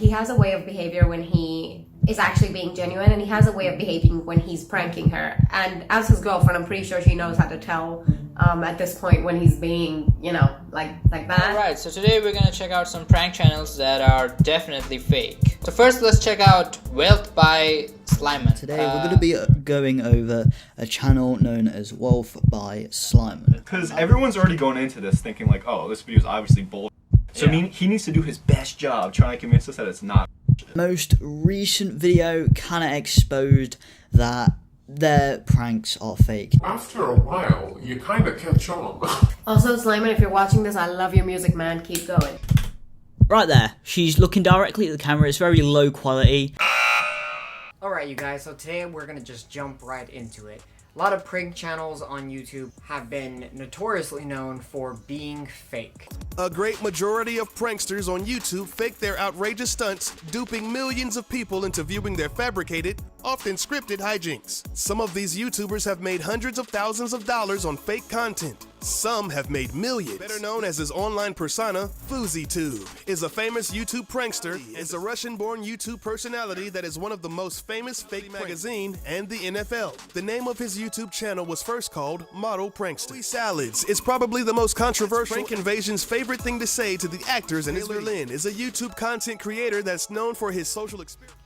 He has a way of behavior when he is actually being genuine, and he has a way of behaving when he's pranking her. And as his girlfriend, I'm pretty sure she knows how to tell at this point when he's being, you know, like that. Alright, so today we're gonna check out some prank channels that are definitely fake. So first let's check out Whealth by Slaiman. Today we're going to be going over a channel known as Whealth by Slaiman. Because everyone's already going into this thinking like, oh, this video is obviously bullshit. So Yeah. he needs to do his best job trying to convince us that it's not. Most recent video kind of exposed that their pranks are fake. After a while, you kind of catch on. Also, Slaiman, if you're watching this, I love your music, man. Keep going. Right there, she's looking directly at the camera, it's very low quality. Alright you guys, so today we're gonna just jump right into it. A lot of prank channels on YouTube have been notoriously known for being fake. A great majority of pranksters on YouTube fake their outrageous stunts, duping millions of people into viewing their fabricated, often scripted hijinks. Some of these YouTubers have made hundreds of thousands of dollars on fake content. Some have made millions. Better known as his online persona, FuzzyTube, is a famous YouTube prankster, is a Russian-born YouTube personality that is one of the most famous fake magazine and the NFL. The name of his YouTube channel was first called Model Prankster. Salads is probably the most controversial. Prank Invasion's favorite thing to say to the actors, and Taylor Lynn is a YouTube content creator that's known for his social experience.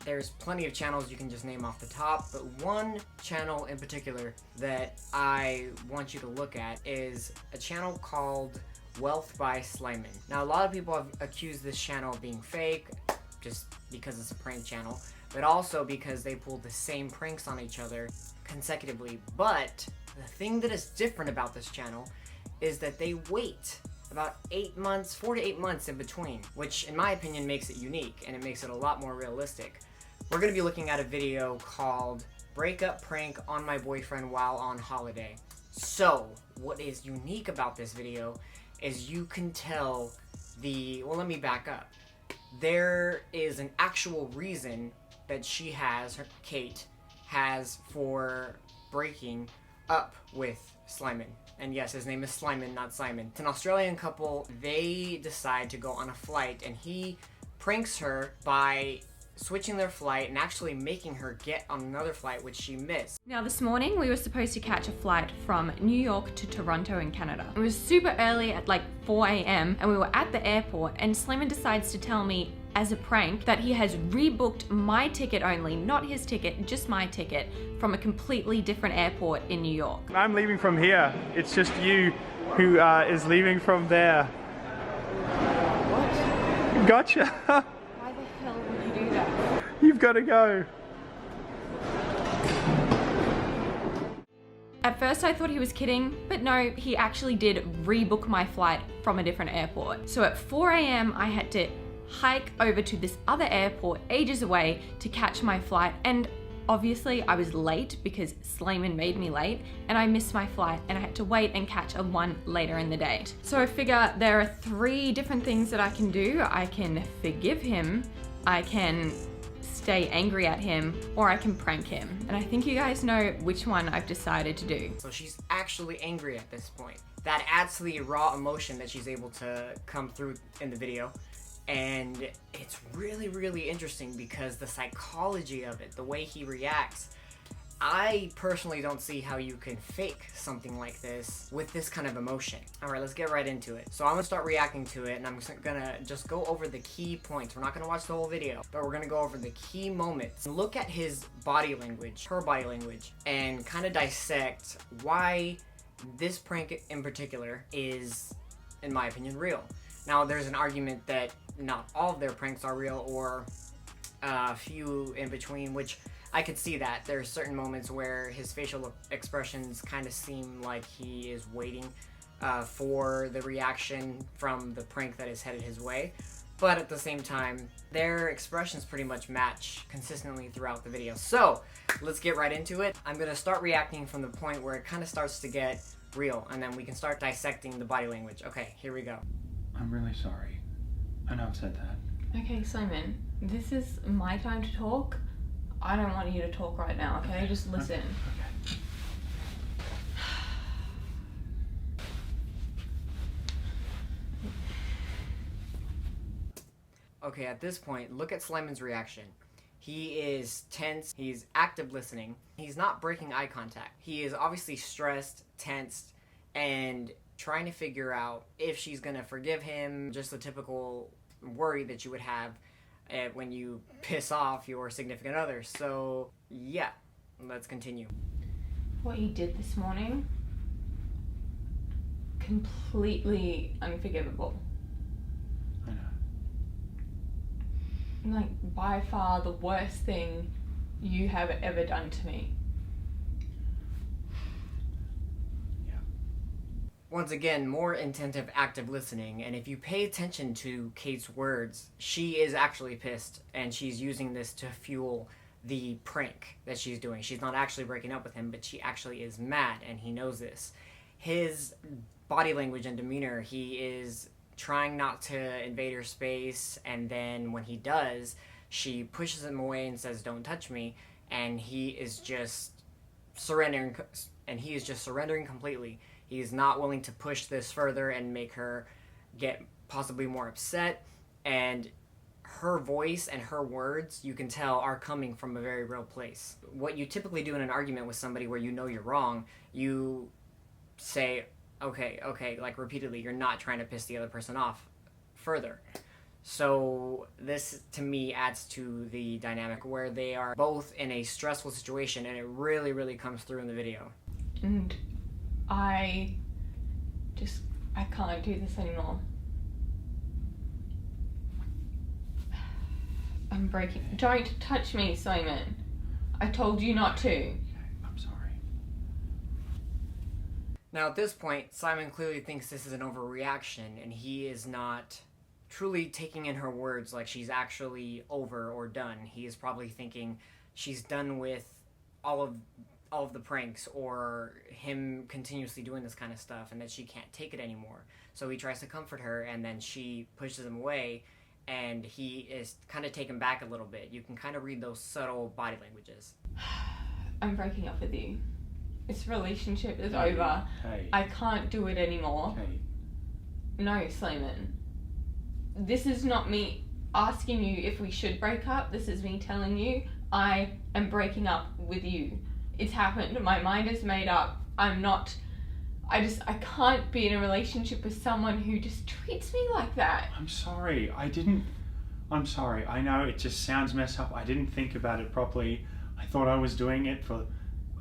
There's plenty of channels you can just name off the top, but one channel in particular that I want you to look at is a channel called Whealth by Slaiman. Now, a lot of people have accused this channel of being fake, just because it's a prank channel, but also because they pulled the same pranks on each other consecutively. But the thing that is different about this channel is that they wait about 8 months, 4 to 8 months in between, which in my opinion makes it unique and it makes it a lot more realistic. We're going to be looking at a video called Breakup Prank on My Boyfriend While on Holiday. So, what is unique about this video is you can tell well, let me back up. There is an actual reason that Kate has for breaking up with Slaiman. And yes, his name is Slaiman, not Simon. It's an Australian couple. They decide to go on a flight, and he pranks her by switching their flight and actually making her get on another flight which she missed. Now this morning we were supposed to catch a flight from New York to Toronto in Canada. It was super early at like 4 a.m. and we were at the airport, and Slaiman decides to tell me as a prank that he has rebooked my ticket only, not his ticket, just my ticket, from a completely different airport in New York. I'm leaving from here. It's just you who is leaving from there. What? Gotcha. Why the hell would you do that? You've got to go. At first I thought he was kidding, but no, he actually did rebook my flight from a different airport. So at 4 a.m. I had to hike over to this other airport ages away to catch my flight, and obviously I was late because Slaiman made me late, and I missed my flight and I had to wait and catch a one later in the day. So I figure there are 3 different things that I can do. I can forgive him, I can stay angry at him, or I can prank him. And I think you guys know which one I've decided to do. So she's actually angry at this point. That adds to the raw emotion that she's able to come through in the video. And it's really, really interesting because the psychology of it, the way he reacts, I personally don't see how you can fake something like this with this kind of emotion. Alright, let's get right into it. So I'm gonna start reacting to it, and I'm gonna just go over the key points. We're not gonna watch the whole video, but we're gonna go over the key moments. Look at his body language, her body language, and kind of dissect why this prank in particular is, in my opinion, real. Now, there's an argument that not all of their pranks are real, or a few in between, which I could see that. There are certain moments where his facial expressions kind of seem like he is waiting for the reaction from the prank that is headed his way. But at the same time, their expressions pretty much match consistently throughout the video. So, let's get right into it. I'm going to start reacting from the point where it kind of starts to get real, and then we can start dissecting the body language. Okay, here we go. I'm really sorry. I know I've said that. Okay, Slaiman, this is my time to talk. I don't want you to talk right now, okay? Just listen. Okay. Okay, at this point, look at Slaiman's reaction. He is tense, he's active listening, he's not breaking eye contact. He is obviously stressed, tensed, and trying to figure out if she's gonna forgive him, just the typical worry that you would have when you piss off your significant other. So, yeah, let's continue. What he did this morning, completely unforgivable. I know. Like, by far the worst thing you have ever done to me. Once again, more attentive, active listening, and if you pay attention to Kate's words, she is actually pissed, and she's using this to fuel the prank that she's doing. She's not actually breaking up with him, but she actually is mad, and he knows this. His body language and demeanor, he is trying not to invade her space, and then when he does, she pushes him away and says, "Don't touch me," and he is just surrendering completely. He's not willing to push this further and make her get possibly more upset, and her voice and her words, you can tell, are coming from a very real place. What you typically do in an argument with somebody where you know you're wrong, you say, okay, like repeatedly. You're not trying to piss the other person off further. So this, to me, adds to the dynamic where they are both in a stressful situation, and it really, really comes through in the video. And I can't do this anymore. I'm breaking. Don't touch me, Slaiman. I told you not to. I'm sorry. Now at this point, Simon clearly thinks this is an overreaction, and he is not truly taking in her words like she's actually over or done. He is probably thinking she's done with all of the pranks, or him continuously doing this kind of stuff, and that she can't take it anymore. So he tries to comfort her, and then she pushes him away, and he is kind of taken back a little bit. You can kind of read those subtle body languages. I'm breaking up with you. This relationship is over. Hey. I can't do it anymore. Hey. No, Slaiman. This is not me asking you if we should break up. This is me telling you I am breaking up with you. It's happened. My mind is made up. I can't be in a relationship with someone who just treats me like that. I'm sorry. I'm sorry. I know it just sounds messed up. I didn't think about it properly. I thought I was doing it for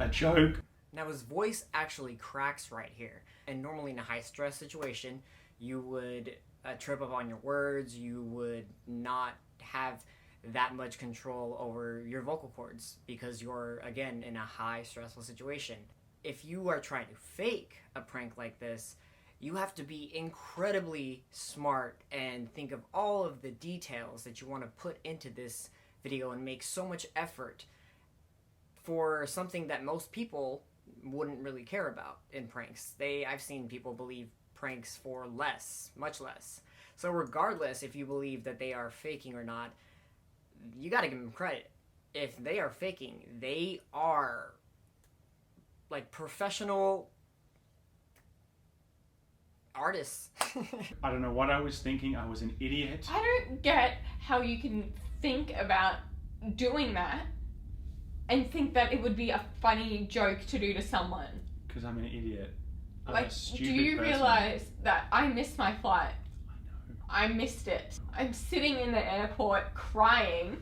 a joke. Now his voice actually cracks right here. And normally in a high stress situation, you would trip up on your words. You would not have that much control over your vocal cords because you're, again, in a high stressful situation. If you are trying to fake a prank like this, you have to be incredibly smart and think of all of the details that you want to put into this video and make so much effort for something that most people wouldn't really care about in pranks. I've seen people believe pranks for less, much less. So regardless if you believe that they are faking or not, you gotta give them credit. If they are faking, they are like professional artists. I don't know what I was thinking. I was an idiot. I don't get how you can think about doing that and think that it would be a funny joke to do to someone. Because I'm an idiot. I'm Like, a stupid do you person. realize that I missed my flight? I know. I missed it. I'm sitting in the airport crying,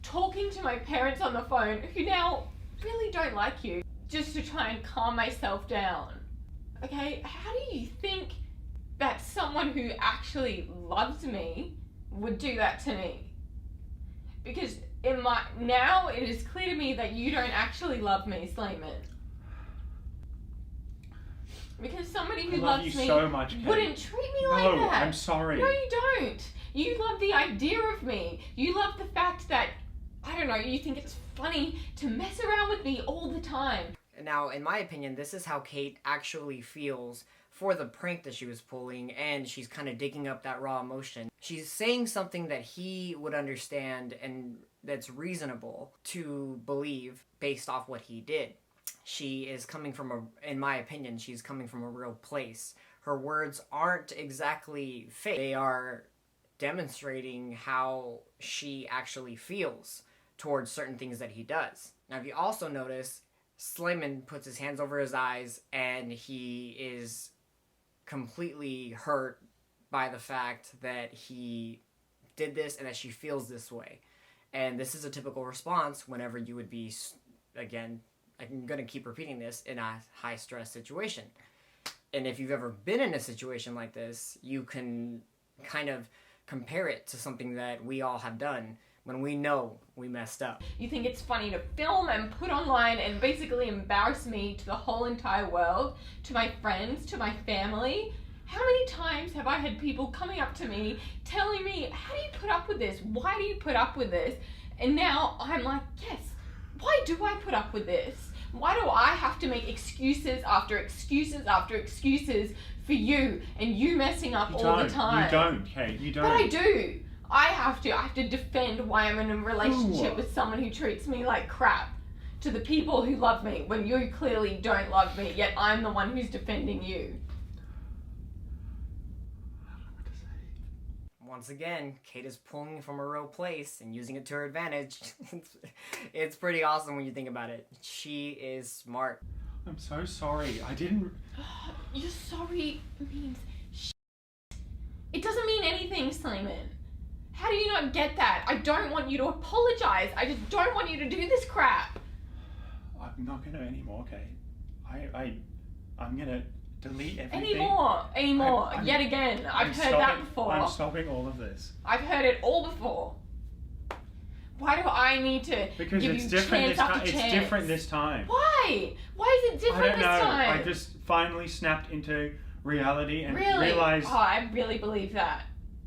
talking to my parents on the phone who now really don't like you, just to try and calm myself down. Okay, how do you think that someone who actually loves me would do that to me? Because now it is clear to me that you don't actually love me, Slaiman. Because somebody who love loves you me so much, Kate. wouldn't treat me like No, that. I'm sorry. No, you don't. You love the idea of me. You love the fact that, I don't know, you think it's funny to mess around with me all the time. Now, in my opinion, this is how Kate actually feels for the prank that she was pulling, and she's kind of digging up that raw emotion. She's saying something that he would understand and that's reasonable to believe based off what he did. She is coming from in my opinion, she's coming from a real place. Her words aren't exactly fake. They are demonstrating how she actually feels towards certain things that he does. Now, if you also notice, Slaiman puts his hands over his eyes and he is completely hurt by the fact that he did this and that she feels this way. And this is a typical response whenever you would be, again, I'm going to keep repeating this, in a high stress situation. And if you've ever been in a situation like this, you can kind of compare it to something that we all have done when we know we messed up. You think it's funny to film and put online and basically embarrass me to the whole entire world, to my friends, to my family? How many times have I had people coming up to me telling me, how do you put up with this? Why do you put up with this? And now I'm like, yes, why do I put up with this? Why do I have to make excuses after excuses after excuses for you and you messing up all the time? You don't, Kate. You don't. But I do. I have to defend why I'm in a relationship with someone who treats me like crap. To the people who love me, when you clearly don't love me, yet I'm the one who's defending you. Once again, Kate is pulling from a real place and using it to her advantage. It's pretty awesome when you think about it. She is smart. I'm so sorry. I didn't... You're sorry means shit. It doesn't mean anything, Slaiman. How do you not get that? I don't want you to apologize. I just don't want you to do this crap. I'm not gonna anymore, Kate. I'm gonna delete everything. Anymore. Yet again. I've heard that before. I'm stopping all of this. I've heard it all before. Why do I need to because give it's you different chance this after time. chance? It's different this time. Why? Why is it different this time? I don't know. I just finally snapped into reality and really? realized... Oh, I really believe that.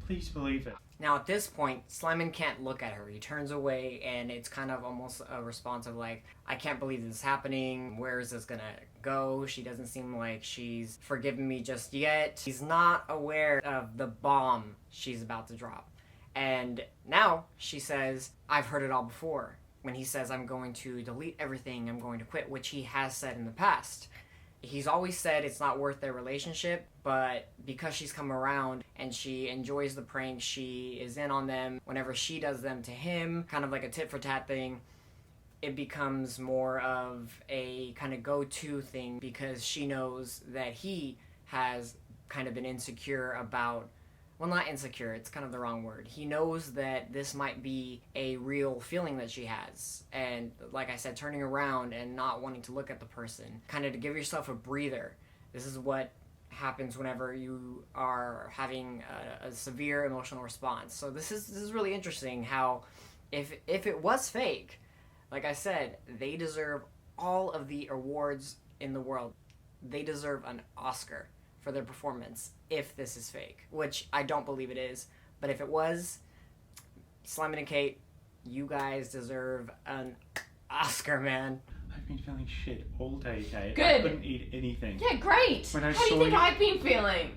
Please believe it. Now at this point, Slaiman can't look at her. He turns away and it's kind of almost a response of like, I can't believe this is happening. Where is this gonna go? She doesn't seem like she's forgiven me just yet. He's not aware of the bomb she's about to drop. And now she says, I've heard it all before. When he says, I'm going to delete everything, I'm going to quit, which he has said in the past. He's always said it's not worth their relationship, but because she's come around and she enjoys the pranks, she is in on them whenever she does them to him, kind of like a tit for tat thing, it becomes more of a kind of go-to thing because she knows that he has kind of been insecure about, well, not insecure, it's kind of the wrong word. He knows that this might be a real feeling that she has. And like I said, turning around and not wanting to look at the person, kind of to give yourself a breather. This is what happens whenever you are having a severe emotional response. So this is really interesting how if it was fake, like I said, they deserve all of the awards in the world. They deserve an Oscar for their performance if this is fake, which I don't believe it is. But if it was, Slaiman and Kate, you guys deserve an Oscar, man. I've been feeling shit all day, Kate. Good. I couldn't eat anything. Yeah, great. When I How do you saw think you- I've been feeling?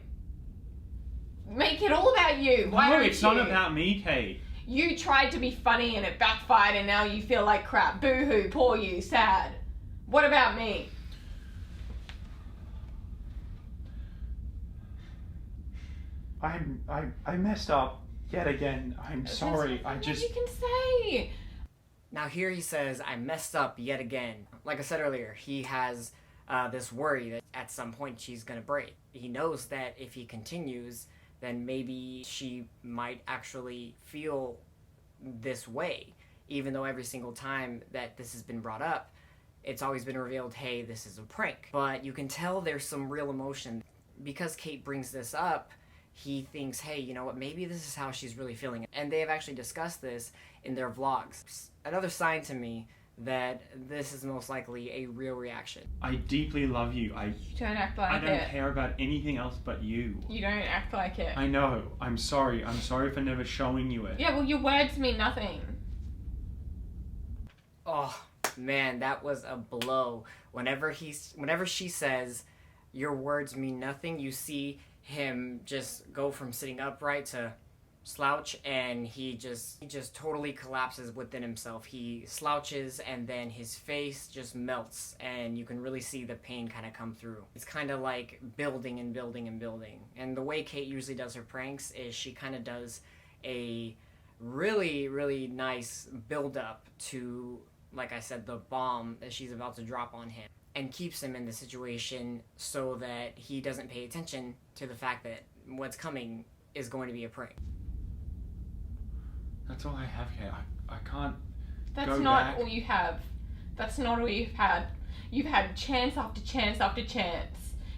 Make it all about you. Why No, aren't it's not you? about me, Kate. You tried to be funny and it backfired and now you feel like crap. Boo-hoo, poor you, sad. What about me? I messed up yet again. I'm sorry. I just... You can say. Now here he says, I messed up yet again. Like I said earlier, he has this worry that at some point she's gonna break. He knows that if he continues, then maybe she might actually feel this way, even though every single time that this has been brought up, it's always been revealed, hey, this is a prank. But you can tell there's some real emotion. Because Kate brings this up, he thinks, hey, you know what, maybe this is how she's really feeling. And they have actually discussed this in their vlogs. Another sign to me that this is most likely a real reaction. I deeply love you. You don't act like I it. don't care about anything else but you. You don't act like it. I know. I'm sorry. I'm sorry for never showing you it. Yeah, well, your words mean nothing. Oh, man, that was a blow. Whenever she says, your words mean nothing, you see him just go from sitting upright to slouch, and he just totally collapses within himself. He slouches and then his face just melts and you can really see the pain kind of come through. It's kind of like building and building and building. And the way Kate usually does her pranks is she kind of does a really, really nice build up to, like I said, the bomb that she's about to drop on him, and keeps him in the situation so that he doesn't pay attention to the fact that what's coming is going to be a prank. That's all I have, Kate. I can't. That's not all you have. That's not all you've had. You've had chance after chance after chance,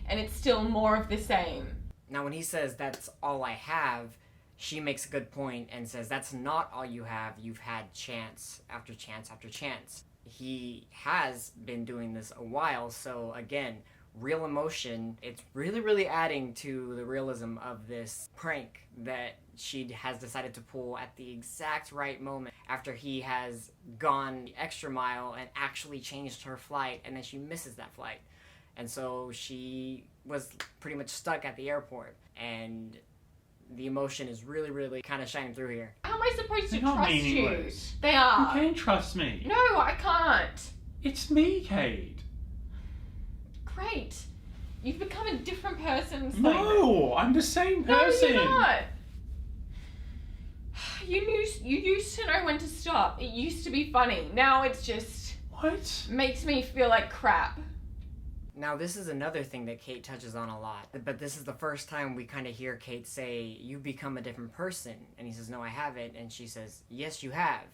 and it's still more of the same. Now, when he says that's all I have, she makes a good point and says that's not all you have. You've had chance after chance after chance. He has been doing this a while, so again, real emotion. It's really, really adding to the realism of this prank that she has decided to pull at the exact right moment after he has gone the extra mile and actually changed her flight, and then she misses that flight. And so she was pretty much stuck at the airport, and the emotion is really, really kind of shining through here. How am I supposed to They're not trust meaningless. you? They are. You can trust me. No, I can't. It's me, Kate. Great. You've become a different person, Slaiman. No, I'm the same person. No, you're not. You used to know when to stop. It used to be funny. Now it's just... What? Makes me feel like crap. Now, this is another thing that Kate touches on a lot, but this is the first time we kind of hear Kate say, "You've become a different person." And he says, "No, I haven't." And she says, "Yes, you have."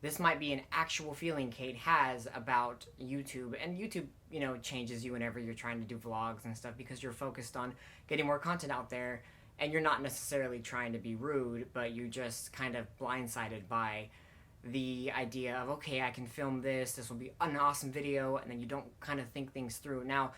This might be an actual feeling Kate has about YouTube, and YouTube, you know, changes you whenever you're trying to do vlogs and stuff because you're focused on getting more content out there, and you're not necessarily trying to be rude, but you're just kind of blindsided by the idea of, okay, I can film this will be an awesome video, and then you don't kind of think things through. Now,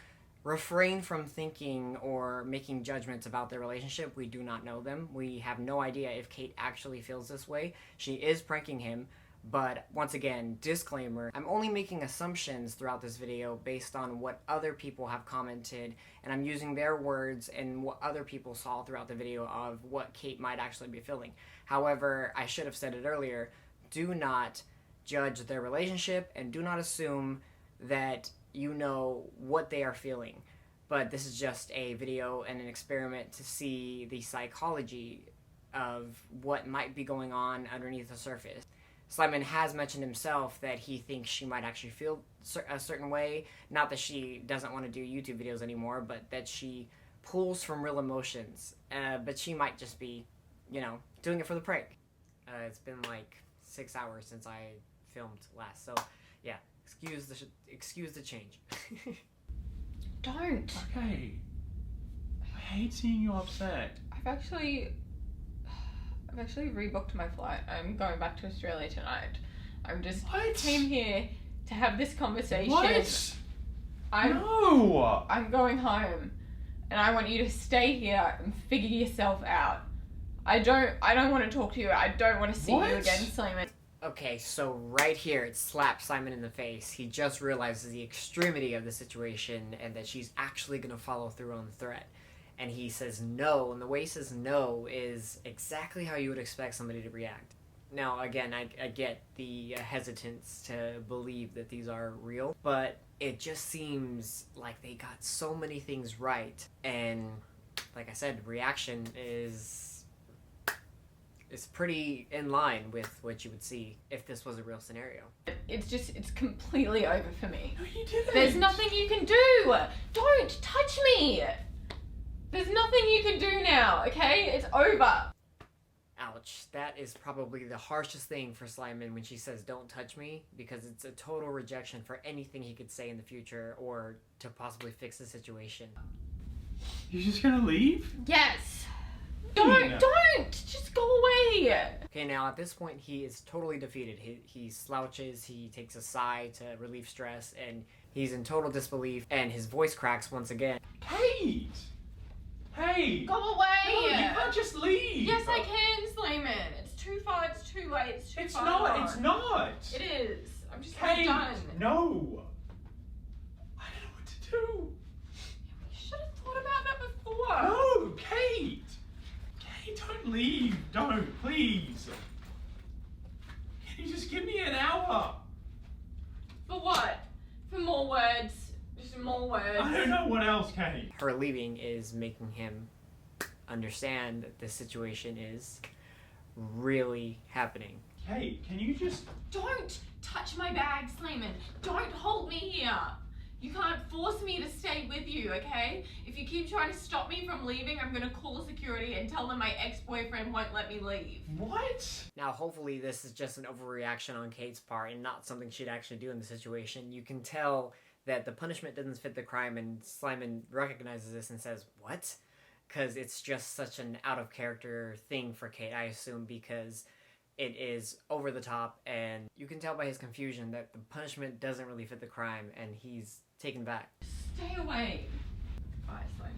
refrain from thinking or making judgments about their relationship. We do not know them. We have no idea if Kate actually feels this way. She is pranking him, but once again, disclaimer, I'm only making assumptions throughout this video based on what other people have commented, and I'm using their words and what other people saw throughout the video of what Kate might actually be feeling. However, I should have said it earlier, do not judge their relationship and do not assume that you know what they are feeling. But this is just a video and an experiment to see the psychology of what might be going on underneath the surface. Slaiman has mentioned himself that he thinks she might actually feel a certain way. Not that she doesn't want to do YouTube videos anymore, but that she pulls from real emotions. But she might just be, you know, doing it for the prank. It's been like 6 hours since I filmed last, so yeah, excuse the change. Don't. Okay. I hate seeing you upset. I've actually rebooked my flight. I'm going back to Australia tonight. I'm just came here to have this conversation. What? No! I'm going home, and I want you to stay here and figure yourself out. I don't want to talk to you. I don't want to see you again, Slaiman. Okay, so right here, it slaps Slaiman in the face. He just realizes the extremity of the situation and that she's actually going to follow through on the threat. And he says no, and the way he says no is exactly how you would expect somebody to react. Now, again, I get the hesitance to believe that these are real, but it just seems like they got so many things right. And like I said, reaction is pretty in line with what you would see if this was a real scenario. It's completely over for me. No, you didn't. There's nothing you can do. Don't touch me. There's nothing you can do now, okay? It's over. Ouch. That is probably the harshest thing for Slaiman when she says don't touch me, because it's a total rejection for anything he could say in the future or to possibly fix the situation. You're just gonna leave? Yes. Don't! Just go away! Okay, now at this point he is totally defeated. He slouches, he takes a sigh to relieve stress, and he's in total disbelief, and his voice cracks once again. Kate! Hey! Go away! No, you can't just leave! Yes, I can, Slaiman. It's too far, it's too late, it's too far not, gone. it's not! It is. I'm just Kate! done. No! I don't know what to do! You should have thought about that before. No, Kate! Kate, don't leave! Don't, please! Can you just give me an hour? For what? For more words? Just more words? I don't know what else, Kate. Her leaving is making him understand that this situation is really happening. Hey, can you just... Don't touch my bag, Slaiman. Don't hold me here. You can't force me to stay with you, okay? If you keep trying to stop me from leaving, I'm gonna call security and tell them my ex-boyfriend won't let me leave. What? Now, hopefully this is just an overreaction on Kate's part and not something she'd actually do in the situation. You can tell that the punishment doesn't fit the crime, and Slaiman recognizes this and says, what? Because it's just such an out-of-character thing for Kate, I assume, because it is over the top, and you can tell by his confusion that the punishment doesn't really fit the crime, and he's taken back. Stay away. Bye, Slaiman.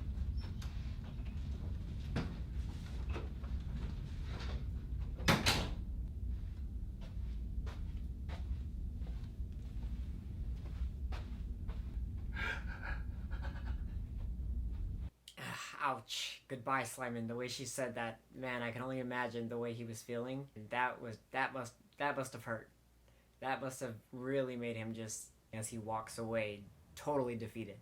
Ouch. Goodbye, Slaiman. The way she said that, man, I can only imagine the way he was feeling. That must have hurt. That must have really made him just, as he walks away, totally defeated.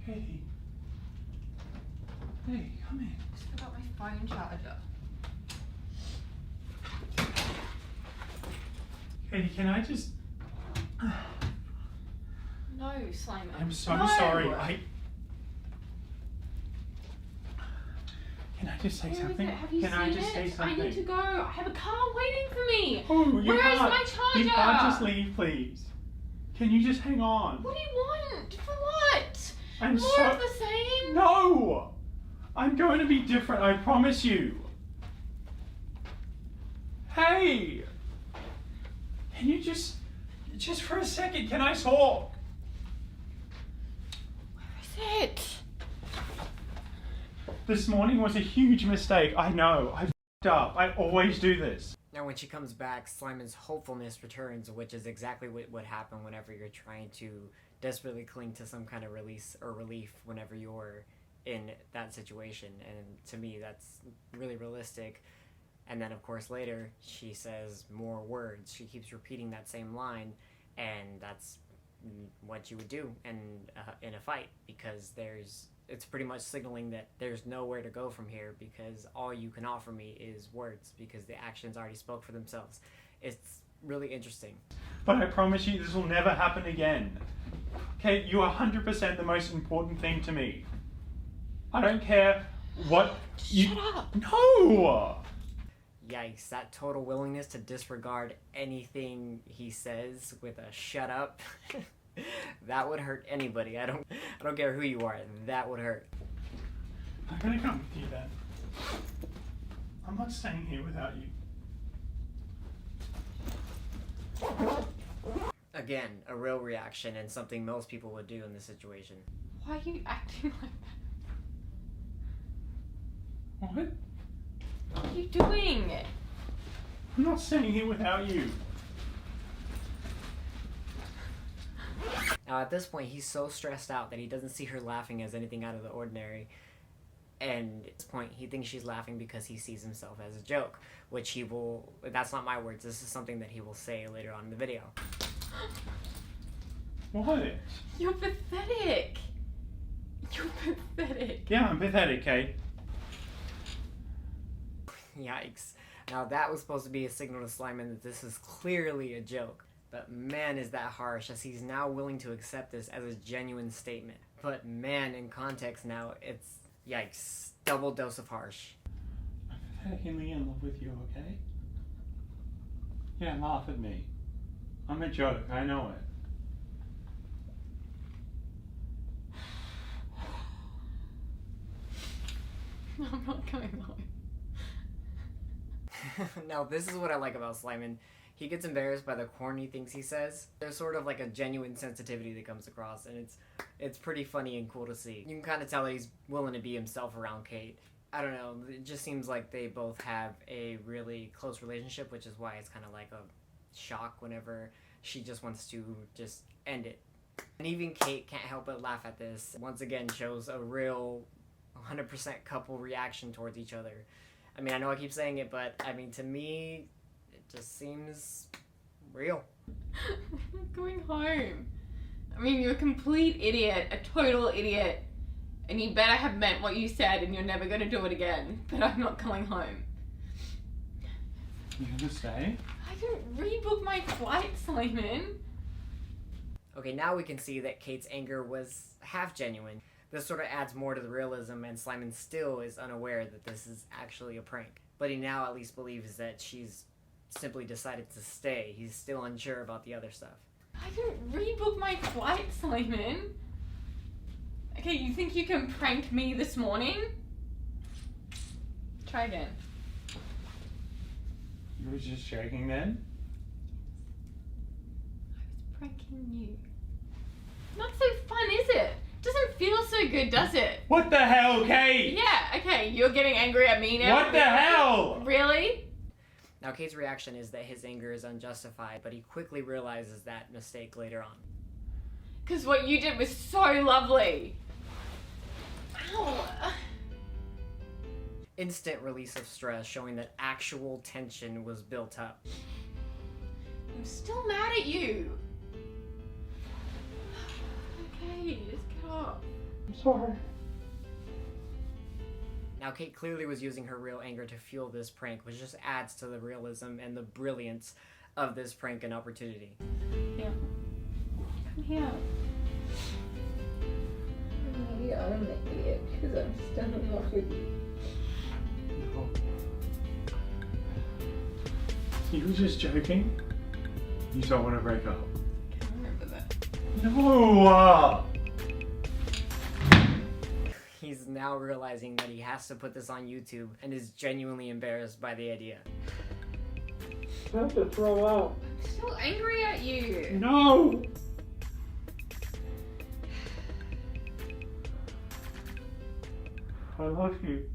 Hey. Hey, come in. Just forgot my phone charger. Katie, can I just... No, Slaiman. I'm so No! sorry. Can I just say Where is something? it? Have you Can I seen just say it? something? I need to go. I have a car waiting for me. Oh, you Where is can't. my charger? You can't just leave, please. Can you just hang on? What do you want? For what? I'm More so... of the same? No! I'm going to be different, I promise you. Hey! Can you just for a second, can I talk? Where is it? This morning was a huge mistake, I know. I f***ed up. I always do this. Now, when she comes back, Slaiman's hopefulness returns, which is exactly what would happen whenever you're trying to desperately cling to some kind of release or relief whenever you're in that situation. And to me, that's really realistic. And then, of course, later, she says more words. She keeps repeating that same line, and that's what you would do in a fight, because it's pretty much signaling that there's nowhere to go from here, because all you can offer me is words, because the actions already spoke for themselves. It's really interesting. But I promise you this will never happen again. Okay, you are 100% the most important thing to me. I don't care what you... Shut up! No! Yikes, that total willingness to disregard anything he says with a shut up. That would hurt anybody. I don't care who you are. That would hurt. I'm gonna come with you then. I'm not staying here without you. Again, a real reaction and something most people would do in this situation. Why are you acting like that? What? What are you doing? I'm not staying here without you. Now, at this point, he's so stressed out that he doesn't see her laughing as anything out of the ordinary. And at this point, he thinks she's laughing because he sees himself as a joke, which he will... That's not my words. This is something that he will say later on in the video. What? You're pathetic. You're pathetic. Yeah, I'm pathetic, Kate. Yikes. Now, that was supposed to be a signal to Slaiman that this is clearly a joke. But man, is that harsh, as he's now willing to accept this as a genuine statement. But man, in context now, it's, yikes, double dose of harsh. I'm pathetically in love with you, okay? Yeah, laugh at me. I'm a joke, I know it. I'm not going home. Now, this is what I like about Slaiman. He gets embarrassed by the corny things he says. There's sort of like a genuine sensitivity that comes across, and it's pretty funny and cool to see. You can kind of tell that he's willing to be himself around Kate. I don't know, it just seems like they both have a really close relationship, which is why it's kind of like a shock whenever she just wants to just end it And even Kate can't help but laugh at this. Once again, shows a real 100% couple reaction towards each other. I mean, I know I keep saying it, but I mean, to me, it just seems real. I'm not going home. I mean, you're a complete idiot, a total idiot, and you better have meant what you said and you're never going to do it again, but I'm not going home. You gonna stay? I didn't rebook my flight, Slaiman. Okay, now we can see that Kate's anger was half genuine. This sort of adds more to the realism, and Slaiman still is unaware that this is actually a prank. But he now at least believes that she's simply decided to stay. He's still unsure about the other stuff. I didn't rebook my flight, Slaiman. Okay, you think you can prank me this morning? Try again. You were just joking then? I was pranking you. Not so fun, is it? Doesn't feel so good, does it? What the hell, Kate? Yeah, okay, you're getting angry at me now. What the hell? Really? Now, Kate's reaction is that his anger is unjustified, but he quickly realizes that mistake later on. Because what you did was so lovely. Ow. Instant release of stress, showing that actual tension was built up. I'm still mad at you. Okay, just get off. I'm sorry. Now, Kate clearly was using her real anger to fuel this prank, which just adds to the realism and the brilliance of this prank and opportunity. Yeah. Come here. Maybe I'm the idiot because I'm still in love with you. No. You were just joking? You don't want to break up? I can't remember that. No! He's now realizing that he has to put this on YouTube and is genuinely embarrassed by the idea. I have to throw up. I'm still angry at you. No! I love you.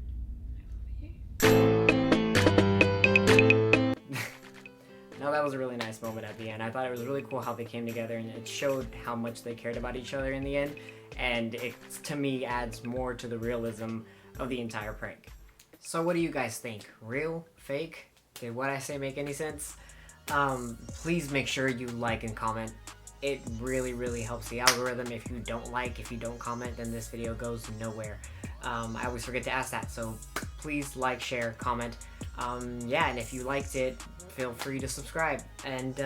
Now that was a really nice moment at the end. I thought it was really cool how they came together, and it showed how much they cared about each other in the end, and it, to me, adds more to the realism of the entire prank. So what do you guys think? Real? Fake? Did what I say make any sense? Please make sure you like and comment. It really, really helps the algorithm. If you don't like, if you don't comment, then this video goes nowhere. I always forget to ask that, so please like, share, comment. Yeah, and if you liked it, feel free to subscribe. And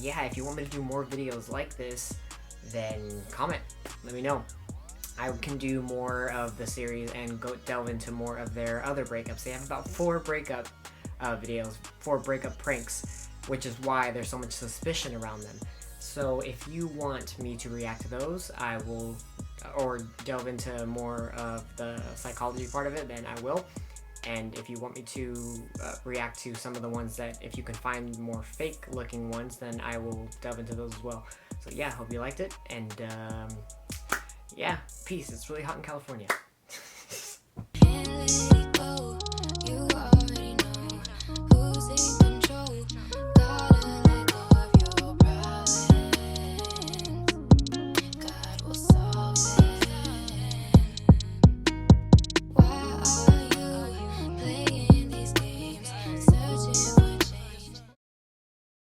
yeah, if you want me to do more videos like this, then comment. Let me know. I can do more of the series and go delve into more of their other breakups. They have about 4 breakup videos, 4 breakup pranks, which is why there's so much suspicion around them. So if you want me to react to those, I will, or delve into more of the psychology part of it, then I will. And if you want me to react to some of the ones that, if you can find more fake looking ones, then I will delve into those as well. So yeah, hope you liked it, and yeah, peace. It's really hot in California.